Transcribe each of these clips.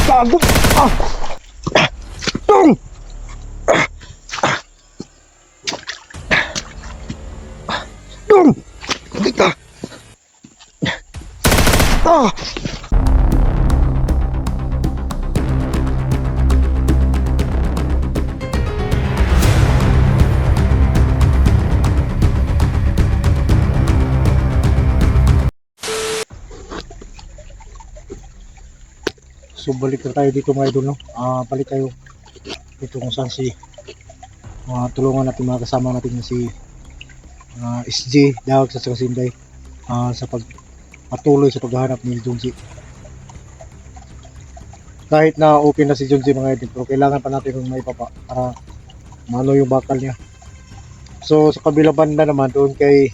Gago! Ah! Dong! Dong! Hindi ka! Ah! So balik na tayo dito mga idol, no? Balik tayo dito kung saan si tulungan natin mga kasama natin si SG Dawag sa Sinday sa patuloy sa paghahanap ni Junji. Kahit na open na si Junji mga idol, pero kailangan pa natin yung maipapa para mano yung bakal niya. So sa kabilang banda naman doon kay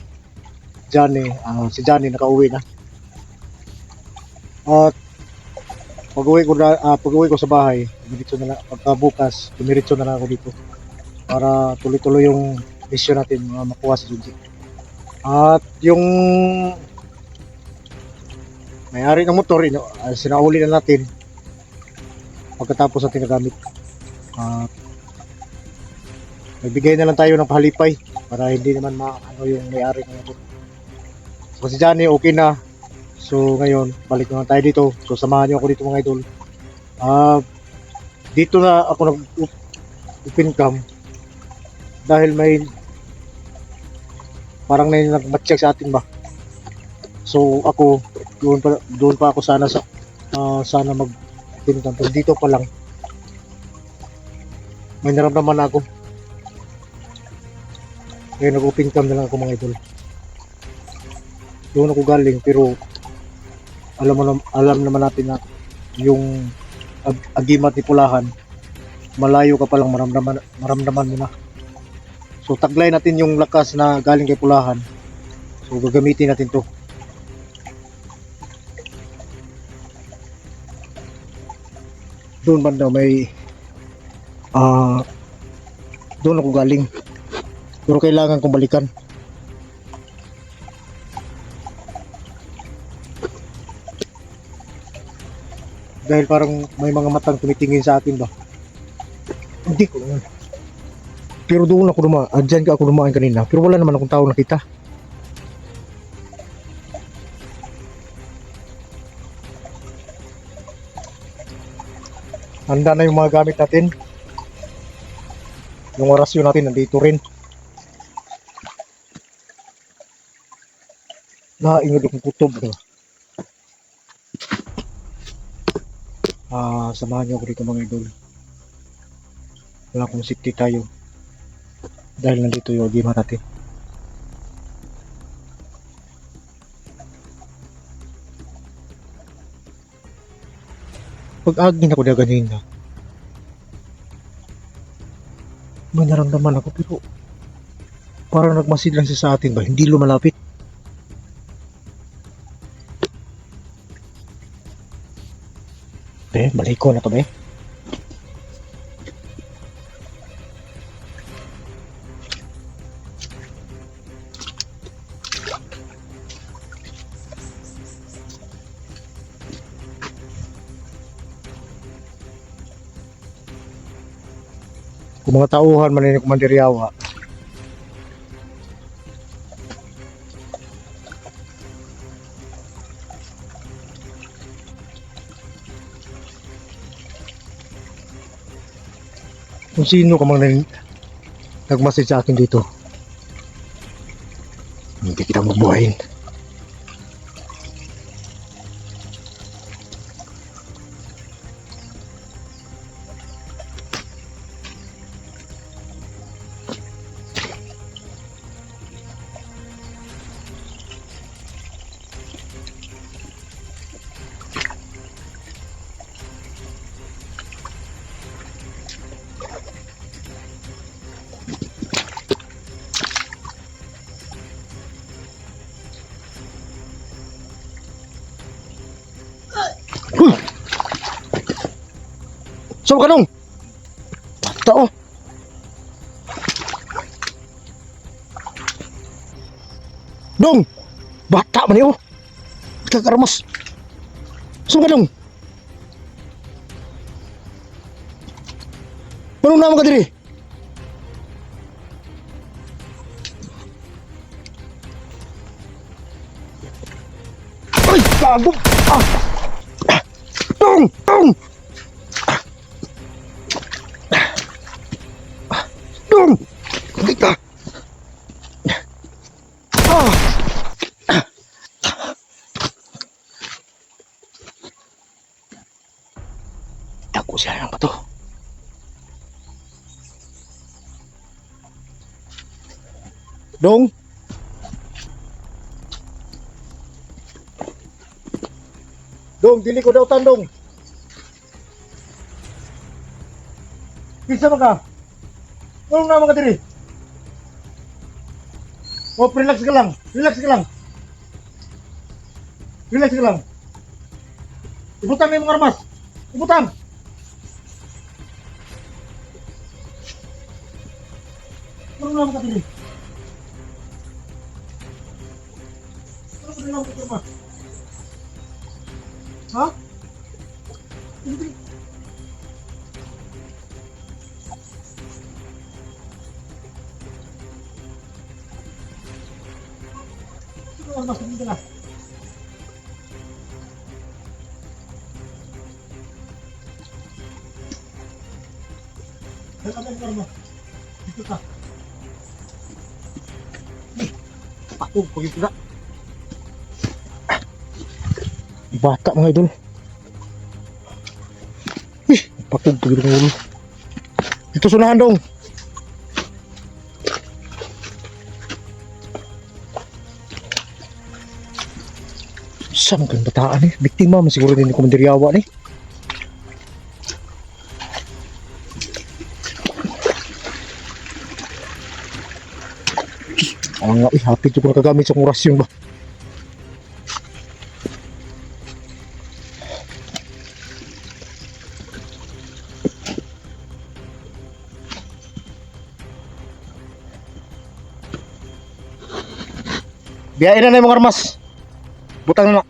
Johnny, si Johnny nakauwi na. At pag-uwi ko sa bahay, dumiretso na lang, pagkabukas, dumiretso na lang ako dito para tuloy-tuloy yung mission natin makuha si Junji. At yung may-ari ng motor, sinauli na natin pagkatapos natin nagamit. Nagbigay na lang tayo ng pahalipay para hindi naman ano yung may-ari ng motor. So si Johnny okay na. So ngayon, balik na tayo dito. So samahan niyo ako dito mga idol. Dito na ako nag-open cam dahil may parang may nagmatcheck sa atin ba. So ako doon pa ako sana mag-open cam. Pero dito pa lang may naramdaman ako. Kaya nag-open cam na lang ako mga idol. Doon ako galing pero alam naman natin na yung agimat ni Pulahan, malayo ka palang maramdaman mo na. So taglay natin yung lakas na galing kay Pulahan. So gagamitin natin to. Doon banda may doon ako galing, pero kailangan kong balikan. Dahil parang may mga matang tumitingin sa akin ba. Hindi ko naman. Pero doon ako dyan ako dumaan kanina. Pero wala naman akong tao nakita. Handa na yung mga gamit natin. Yung orasyon natin nandito rin. Naingod akong kutob. Samahan niyo ako dito mga idol. Wala kong safety tayo dahil nandito yung game natin. Pag-agin ako na ganina, may naramdaman ako pero parang nagmasid lang siya sa atin ba, hindi lumalapit. Balik ko na to be. Kung mga tauhan man ni Commander Yawa, kung sino ka mang nagmasage sa akin dito, hindi kita mabuhayin. So kanong tao dong bata man yo kakaramos. So kanong Anong naman ka diri? Ay, gago! Ah! Tong! Tong! Tong! Hindi ka! Ah! Dako siya lang ba to? Dong! Dong, dili ko daw tandong. Bisa ba ka? Anong naman ka diri? Oh, relax ka lang. Relax ka lang. Relax ka lang. Ibutan mo yung mga armas. Ibutan. Anong naman ka diri? Anong naman ka diri? Ha? Hindi. Sino ang mas hindi na? Dito ka. Ako, pagin na. Bata mga idol. Patog pagin ng ulo. Dito sunahan dong. Saan kang bataan eh? Biktima man siguro din ni Commander Yawa ni. Ang nga hapit ko nakagamit sa orasyon ba. Biyain na yung mga armas. Butang na na.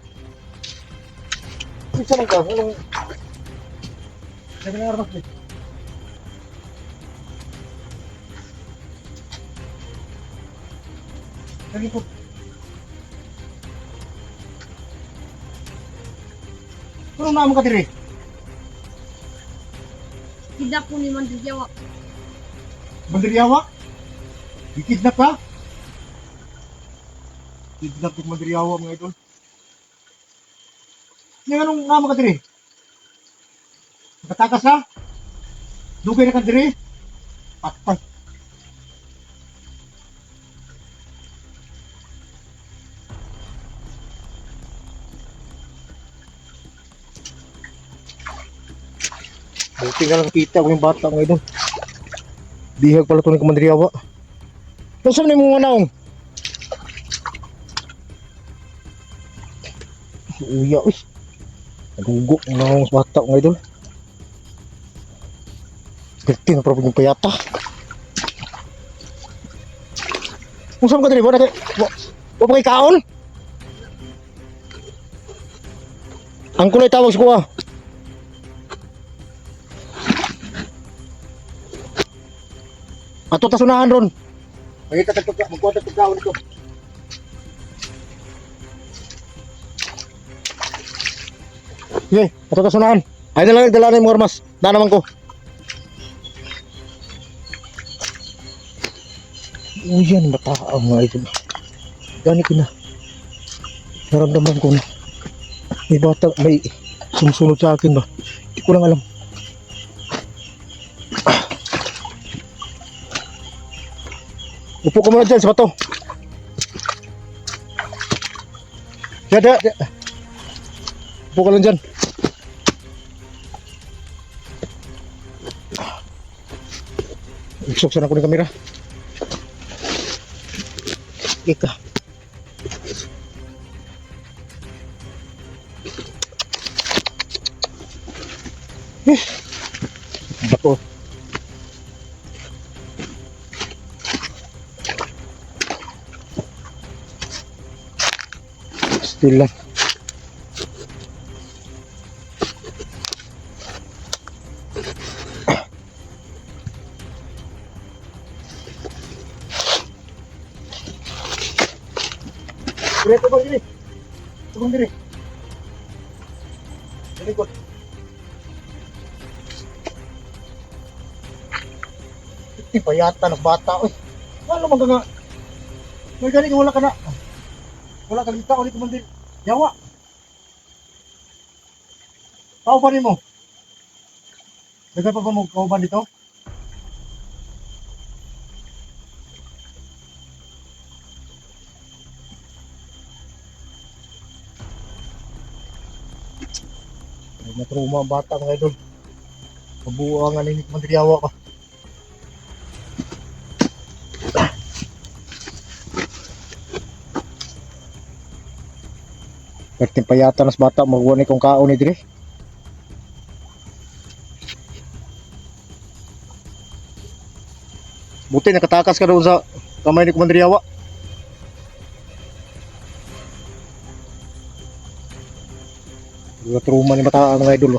Isa lang ka. Anong... Sabi ng armas eh. Lagi po. Anong naman ka diri? Kidnap po ni Mandriyawa. Mandriyawa? Ikidnap ka? Kidnap ng Mandriyawa mga idol. Yung anong naman ka diri? Nakatakas na? Dugay na ka diri? Patay. Buti nga lang kita ko yung bata mga idol. Bihag pala ito ng Mandriyawa. Nasaan na yung mga naong? Uya, uy. Nagugo ang naong sa bata mga idol. Gerti na parang yung payata. Kung saan ka dali? Wala pa kay kaon? Ang kulay tawag sa kuha. Ato tasunahan ron. Magkita tagpagka, magkuha tagpagkaon ito. Sige, ato tasunahan. Ay na lang, dala na yung mga armas. Daan naman ko. Uy, yan, mataang mga ito. Gani ko na. Naramdaman ko na. May bata, may sumusunod sa akin ba? Hindi ko lang alam. Upo ka muna dyan sa bato. Diyan. Upo ka lang dyan. Iksoksan ako ng kamera. Ika. Bato. Still lang. Dire, tubang dire. Tubang dire. Likod. Hindi pa yata ng bata. Uy, wala man ka nga. May galing wala ka na. Wala ka kita ulit kumandir. Yawa. Kauban mo. Dagan pa ba mo kauban dito? Ay, natruma ang bata mga idol. Mabuang ni kumandir yawa pa. Perting payata nas bata magwa ni kong kaon ni dire. Buti nakatakas ka doon sa kamay ni Kumandir Yawa. Truma ni mata mga idol.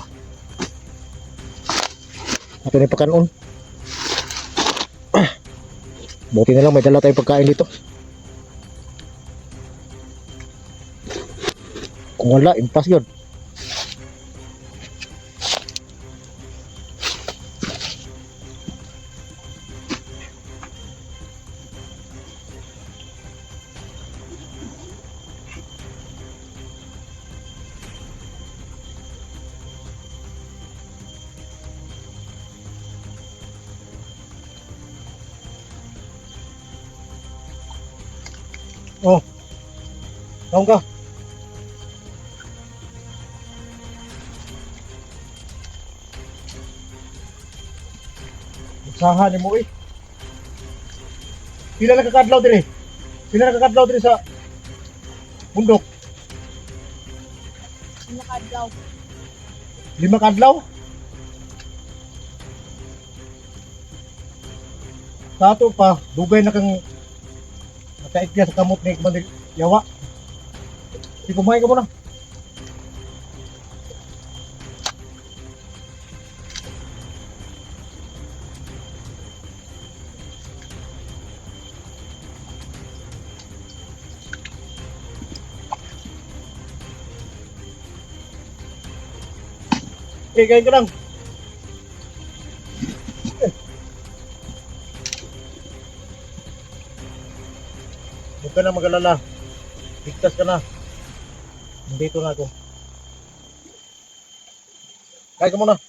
Ato ni pakanon. Buti na lang may dala tayong pagkain dito. Kung wala, impas yun. Oh, taong ka. Usaha ni mo eh. Pila nakakadlaw dire? Pila nakakadlaw dire sa bundok? Nakadlaw. 5 kadlaw? Sa ato pa, dugay na kang nakaikya sa kamot ni Kumandir Yawa. Di kumain ka muna. Kain ka lang. Huwag ka na mag-alala. Ligtas ka na. Nandito na ako. Kain ka muna.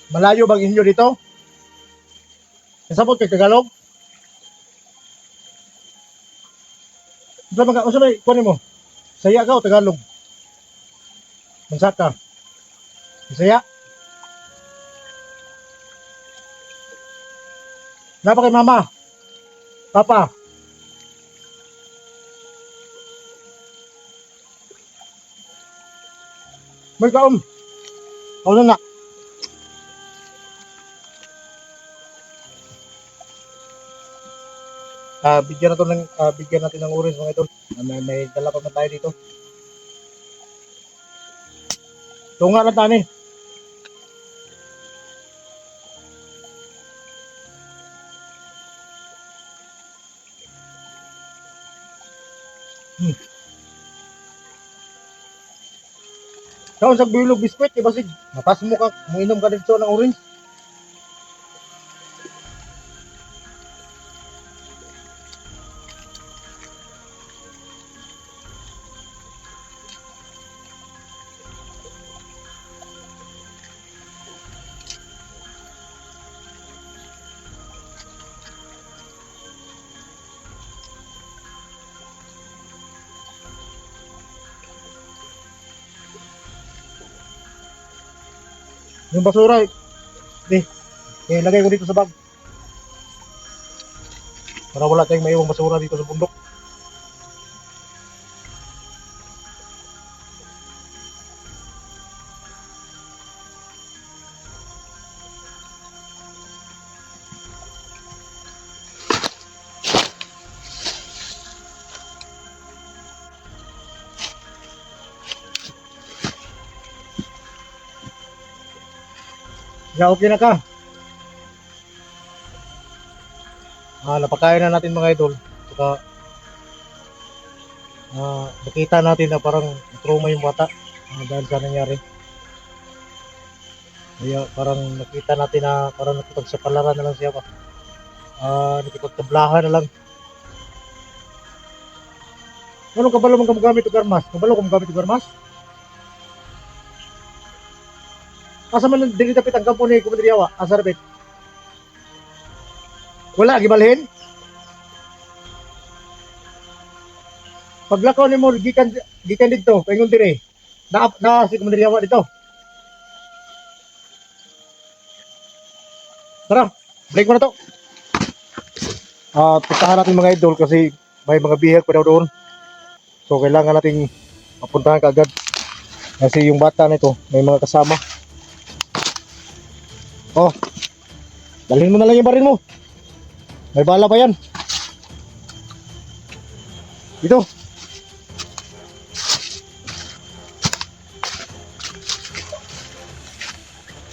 Malayo bang inyo dito? Nasabot kay Tagalog? Unsa may kunin mo? Saya ka o Tagalog? Mansa ka? Saya? Napa kay mama? Papa? May kaom? Kaunan na. Bigyan natin ng orange mga idol. May dala pa man tayo dito. Tunga lang tani. Kaon sa bilog biskwit, iba sig. Matas mo ka, muinom ka dito ng orange. Yung basura, lagay ko dito sa bag. Para wala tayong maiwang basura dito sa bundok. Ya, okay na ka. Napakain na natin mga idol. Saka, nakita natin na parang trauma yung bata dahil sa nangyari. Kaya parang nakita natin na parang nakipagsapalaran na lang siya pa. Nakipagtablahan na lang. Ano kabalo mong gamit o garmas? Kabalo kung gamit o garmas? Asa man dili tapit ang kampo ni Commander Yawa? Asa rapit? Wala gibalhin? Paglakaw ni mo gikan dito, paingon dire. Na si Commander Yawa dito. Tara, break mo na to. Puntahan natin mga idol kasi may mga bihag pa daw doon. So kailangan nating mapuntahan kaagad. Kasi yung bata nito may mga kasama. Oh, dalhin mo na lang yung baril mo. May bala pa yan. Dito.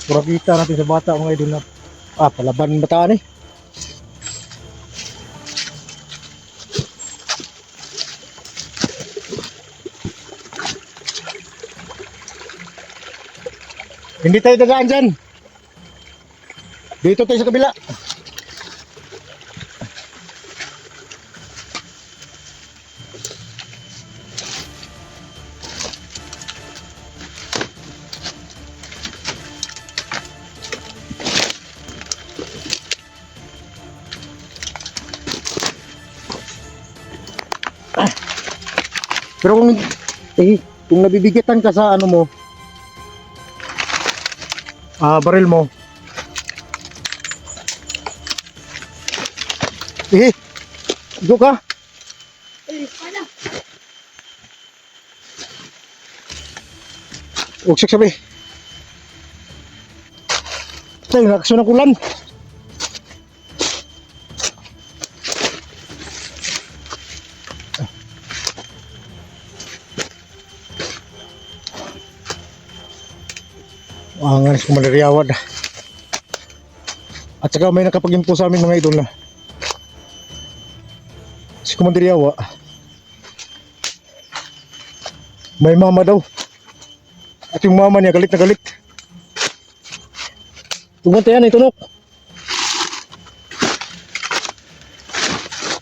Pura kita natin sa bata mga idol na palaban bataan eh. Hindi tayo dadaan dyan. Dito tayo sa kabila. Pero kung nabibigitan ka sa ano mo, baril mo, go ka. Ay, pala. Huwag siya sabi. Tayo, nakasun ang kulan. Ang anis Commander Yawa. At saka may nakapag-info sa amin mga idol na si Commander Yawa may mama daw. At yung mama niya galit na galit. Tumunta yan, itunok.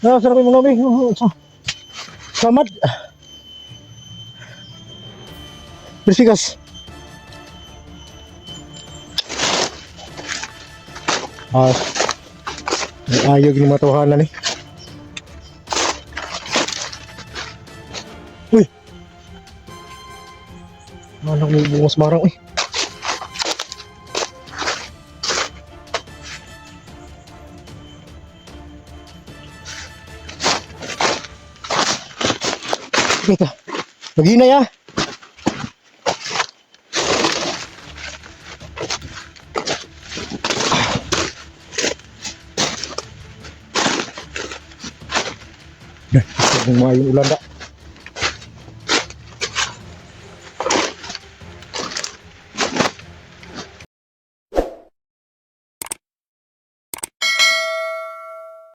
Sarap yung mga may. Samad. Bersigas. May ayog ni matuhanan eh. Uy! Manang may bungas marang eh. Ito, maghinay ah. Huwag mo yung ulan da.